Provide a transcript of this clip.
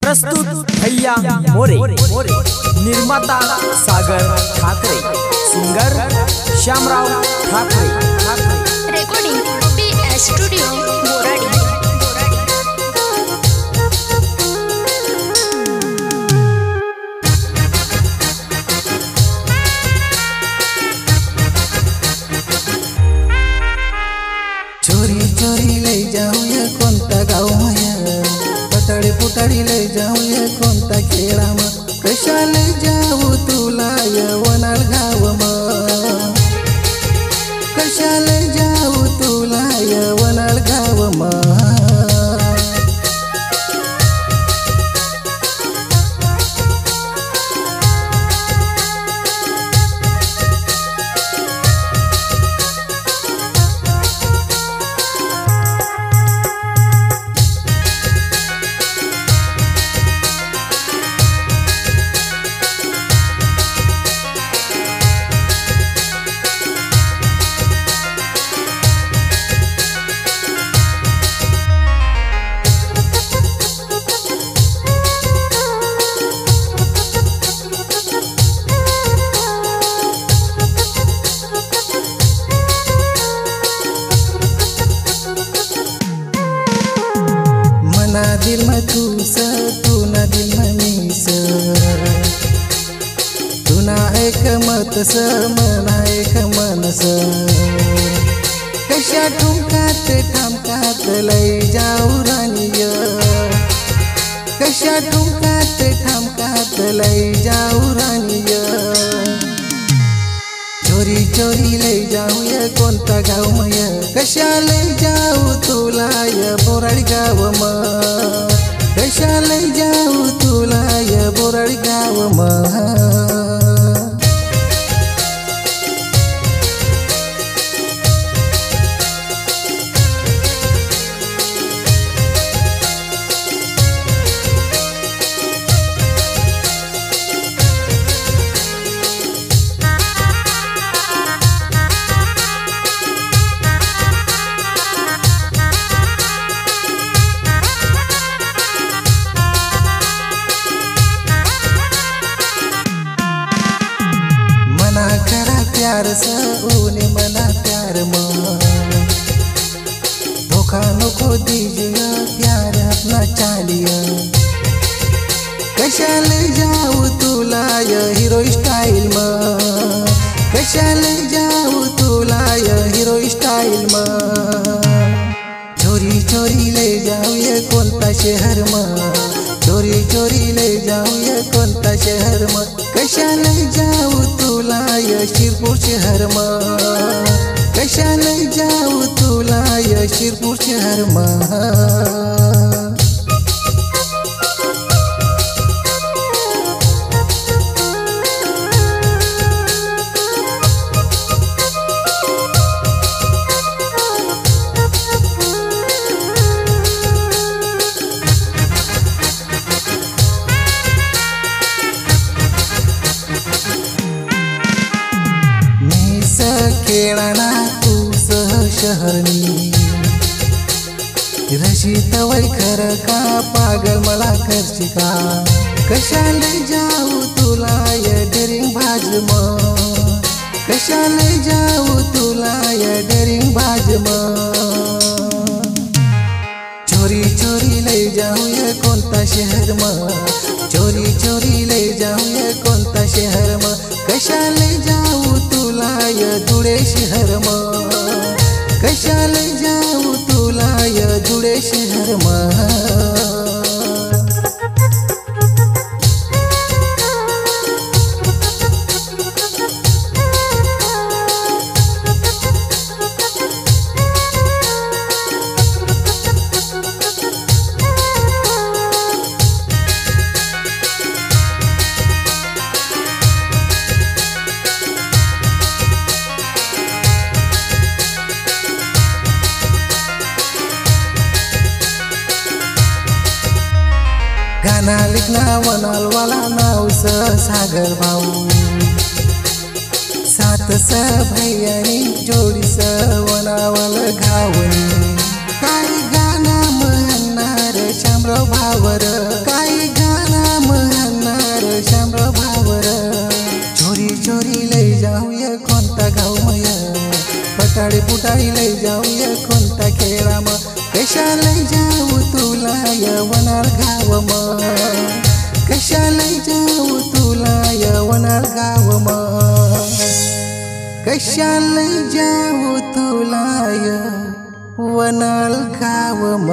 प्रस्तुत भैया मोरे, निर्माता Sagar Thakare, singer Shyamrao Thakare. Recording PS studio Boradi. चोरी चोरी ले जाऊया कोणता गाव माया, पटाडी पुटाडी ले जाऊया कोणता खेळा म, कशाला जाऊ तुला वनाळ गाव म, कशाला जाऊ तुला वनाळ गाव म। ना दिल में तू ना दिल में मीस, तू ना एक मत स मना एक मनस, कशा ठुमकात ठामकात लय जाऊ रानिय, कशा ठुमकात ठामकात लय जाऊ रानिय। चोरी चोरी ले जाऊया कोणता गाव मय, कशाला जाऊ तुला बोराडी गाव म, कशाला जाऊ तुला बोराडी गाव म। मना करा प्यार स ऊने मना प्यार म, धोखा नको दीजिए प्यार अपना चालिया, कशाला जाऊ तुला हीरो स्टाइल म, कशाला जाऊ तुला हीरो स्टाइल म। चोरी चोरी ले जाऊया कोणता शहर म, चोरी चोरी ले जाऊया कोणता शहर म, कशाला जाऊ तुला शिरपूर शहर म, कशाला जाऊ तुला शिरपूर शहर म। खेळाना तू सह शहरनी, रशीत वै खर का पागल मला करशी का, कशाला जाऊ तुला डेरिंग बाज म, कशाला जाऊ तुला डेरिंग बाज म। चोरी चोरी ले जाऊया कोणता शहर म, चोरी चोरी ले जाऊया कोणता शहर म, कशाला जाऊ तुला धुळे शहर म, कशाला जाऊ तुला धुळे शहर म। गाना लिखना वनाल वाला नाव स सागर भाऊ, सात स भैयानी जोडी स वनावल घावणी, काही गाना म्हणणार श्यामराव भावर, काही झाडे फुटाई लय जाऊया कोणता खेळा म कशाला जाऊ तुला यवनार गाव म कशाला जाऊ तुला यवनार गाव म कशाला जाऊ तुला यवनार गाव म